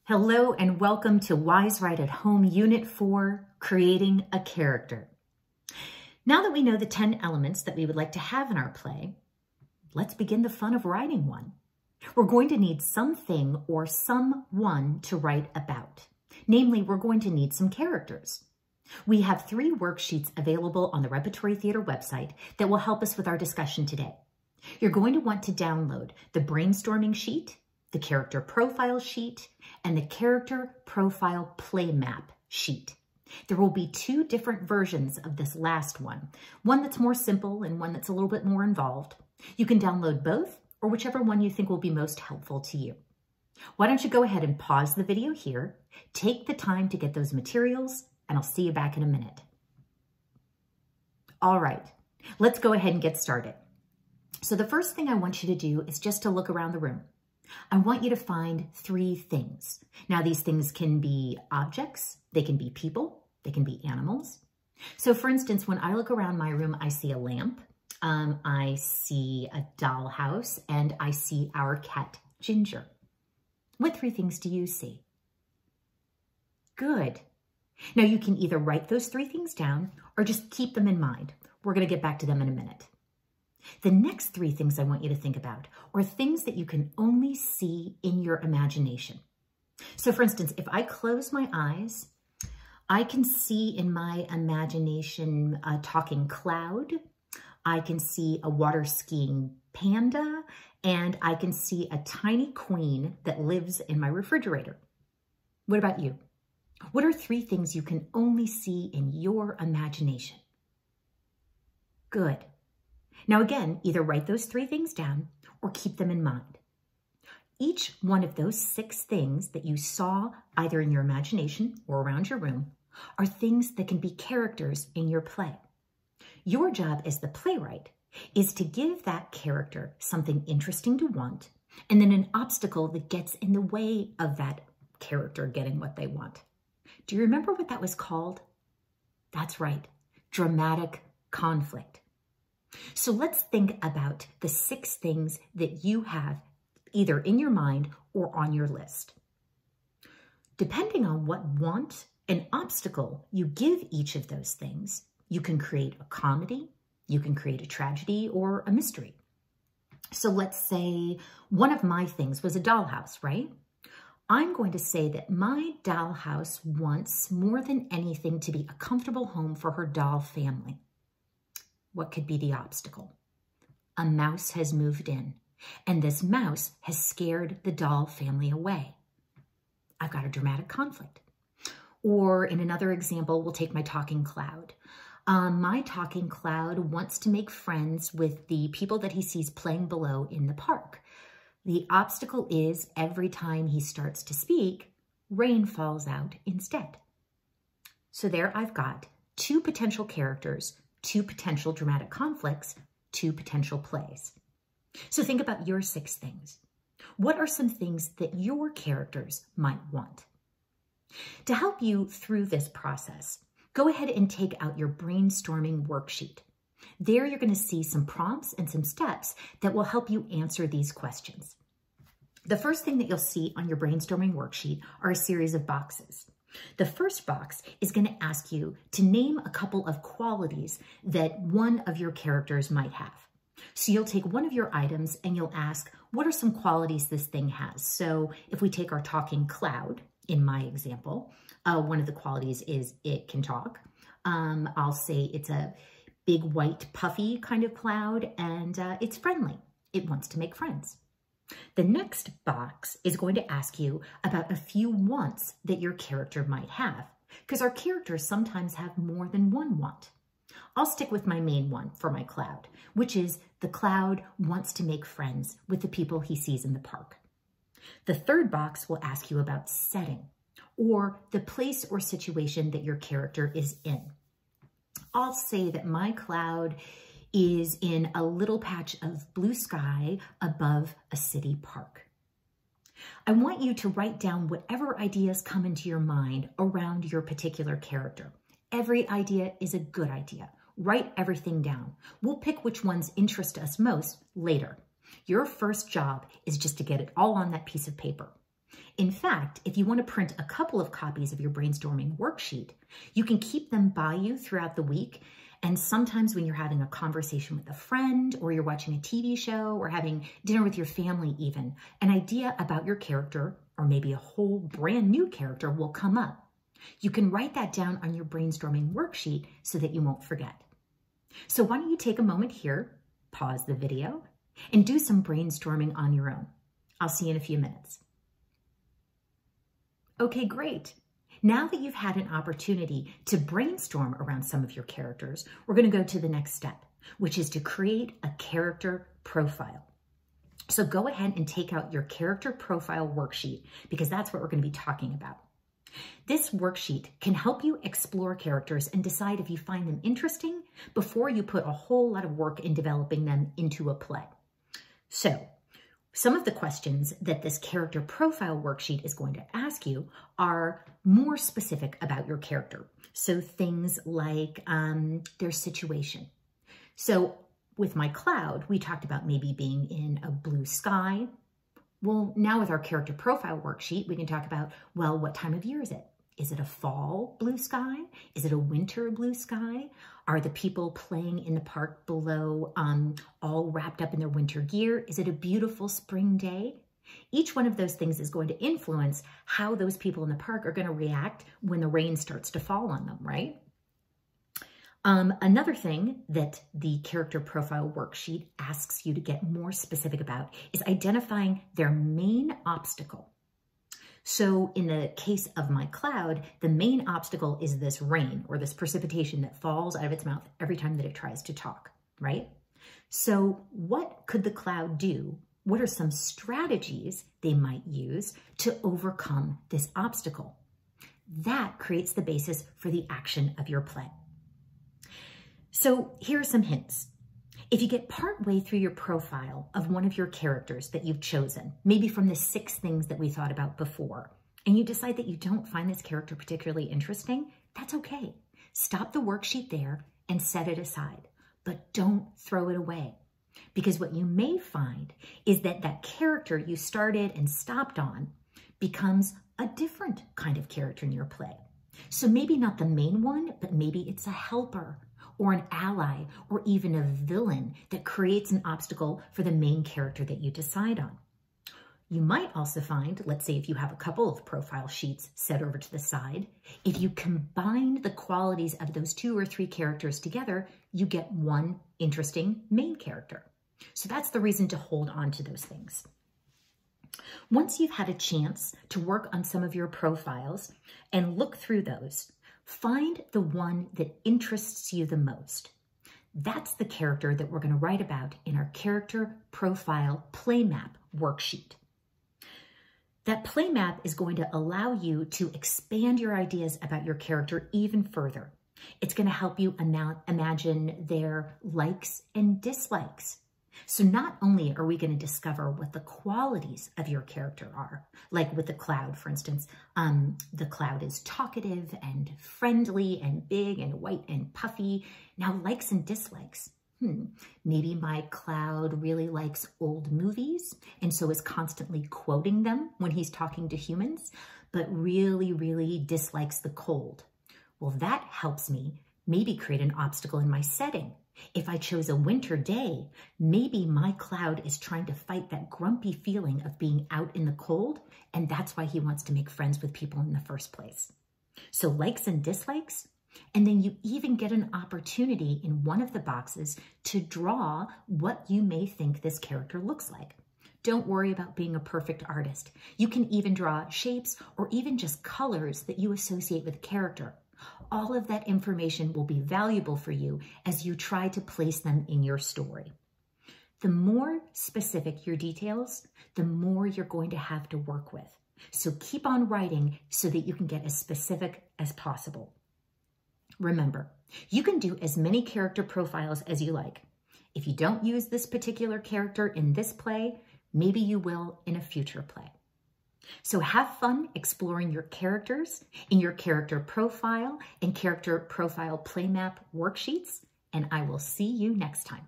Hello and welcome to WiseWrite at Home Unit 4, Creating a Character. Now that we know the 10 elements that we would like to have in our play, let's begin the fun of writing one. We're going to need something or someone to write about. Namely, we're going to need some characters. We have 3 worksheets available on the Repertory Theater website that will help us with our discussion today. You're going to want to download the brainstorming sheet, the character profile sheet, and the character profile play map sheet. There will be 2 different versions of this last one that's more simple and one that's a little bit more involved. You can download both or whichever one you think will be most helpful to you. Why don't you go ahead and pause the video here, take the time to get those materials, and I'll see you back in a minute. All right, let's go ahead and get started. So the first thing I want you to do is just to look around the room. I want you to find 3 things. Now, these things can be objects, they can be people, they can be animals. So for instance, when I look around my room, I see a lamp, I see a dollhouse, and I see our cat, Ginger. What 3 things do you see? Good. Now you can either write those 3 things down or just keep them in mind. We're going to get back to them in a minute. The next 3 things I want you to think about are things that you can only see in your imagination. So for instance, if I close my eyes, I can see in my imagination a talking cloud, I can see a water skiing panda, and I can see a tiny queen that lives in my refrigerator. What about you? What are 3 things you can only see in your imagination? Good. Now again, either write those 3 things down or keep them in mind. Each one of those 6 things that you saw either in your imagination or around your room are things that can be characters in your play. Your job as the playwright is to give that character something interesting to want and then an obstacle that gets in the way of that character getting what they want. Do you remember what that was called? That's right, dramatic conflict. So let's think about the 6 things that you have either in your mind or on your list. Depending on what want and obstacle you give each of those things, you can create a comedy, you can create a tragedy, or a mystery. So let's say one of my things was a dollhouse, right? I'm going to say that my dollhouse wants more than anything to be a comfortable home for her doll family. What could be the obstacle? A mouse has moved in, and this mouse has scared the doll family away. I've got a dramatic conflict. Or in another example, we'll take my talking cloud. My talking cloud wants to make friends with the people that he sees playing below in the park. The obstacle is every time he starts to speak, rain falls out instead. So there I've got 2 potential characters, 2 potential dramatic conflicts, 2 potential plays. So think about your 6 things. What are some things that your characters might want? To help you through this process, go ahead and take out your brainstorming worksheet. There you're going to see some prompts and some steps that will help you answer these questions. The first thing that you'll see on your brainstorming worksheet are a series of boxes. The first box is going to ask you to name a couple of qualities that one of your characters might have. So you'll take one of your items and you'll ask, what are some qualities this thing has? So if we take our talking cloud, in my example, one of the qualities is it can talk. I'll say it's a big white puffy kind of cloud and it's friendly. It wants to make friends. The next box is going to ask you about a few wants that your character might have, because our characters sometimes have more than one want. I'll stick with my main one for my cloud, which is the cloud wants to make friends with the people he sees in the park. The third box will ask you about setting, or the place or situation that your character is in. I'll say that my cloud is in a little patch of blue sky above a city park. I want you to write down whatever ideas come into your mind around your particular character. Every idea is a good idea. Write everything down. We'll pick which ones interest us most later. Your first job is just to get it all on that piece of paper. In fact, if you want to print a couple of copies of your brainstorming worksheet, you can keep them by you throughout the week. And sometimes when you're having a conversation with a friend, or you're watching a TV show, or having dinner with your family even, an idea about your character, or maybe a whole brand new character, will come up. You can write that down on your brainstorming worksheet so that you won't forget. So why don't you take a moment here, pause the video, and do some brainstorming on your own. I'll see you in a few minutes. Okay, great. Now that you've had an opportunity to brainstorm around some of your characters, we're going to go to the next step, which is to create a character profile. So go ahead and take out your character profile worksheet, because that's what we're going to be talking about. This worksheet can help you explore characters and decide if you find them interesting before you put a whole lot of work in developing them into a play. So, some of the questions that this character profile worksheet is going to ask you are more specific about your character. So things like their situation. So with my cloud, we talked about maybe being in a blue sky. Well, now with our character profile worksheet, we can talk about, well, what time of year is it? Is it a fall blue sky? Is it a winter blue sky? Are the people playing in the park below all wrapped up in their winter gear? Is it a beautiful spring day? Each one of those things is going to influence how those people in the park are going to react when the rain starts to fall on them, right? Another thing that the character profile worksheet asks you to get more specific about is identifying their main obstacle. So in the case of my cloud, the main obstacle is this rain, or this precipitation that falls out of its mouth every time that it tries to talk, right? So what could the cloud do? What are some strategies they might use to overcome this obstacle? That creates the basis for the action of your play. So here are some hints. If you get partway through your profile of one of your characters that you've chosen, maybe from the 6 things that we thought about before, and you decide that you don't find this character particularly interesting, that's okay. Stop the worksheet there and set it aside, but don't throw it away. Because what you may find is that that character you started and stopped on becomes a different kind of character in your play. So maybe not the main one, but maybe it's a helper, or an ally, or even a villain that creates an obstacle for the main character that you decide on. You might also find, let's say if you have a couple of profile sheets set over to the side, if you combine the qualities of those 2 or 3 characters together, you get one interesting main character. So that's the reason to hold on to those things. Once you've had a chance to work on some of your profiles and look through those, find the one that interests you the most. That's the character that we're going to write about in our character profile play map worksheet. That play map is going to allow you to expand your ideas about your character even further. It's going to help you imagine their likes and dislikes. So not only are we going to discover what the qualities of your character are, like with the cloud, for instance, the cloud is talkative and friendly and big and white and puffy. Now likes and dislikes. Maybe my cloud really likes old movies and so is constantly quoting them when he's talking to humans, but really, really dislikes the cold. Well, that helps me maybe create an obstacle in my setting. If I chose a winter day, maybe my cloud is trying to fight that grumpy feeling of being out in the cold, and that's why he wants to make friends with people in the first place. So likes and dislikes, and then you even get an opportunity in one of the boxes to draw what you may think this character looks like. Don't worry about being a perfect artist. You can even draw shapes or even just colors that you associate with a character. All of that information will be valuable for you as you try to place them in your story. The more specific your details, the more you're going to have to work with. So keep on writing so that you can get as specific as possible. Remember, you can do as many character profiles as you like. If you don't use this particular character in this play, maybe you will in a future play. So have fun exploring your characters in your character profile and character profile play map worksheets, and I will see you next time.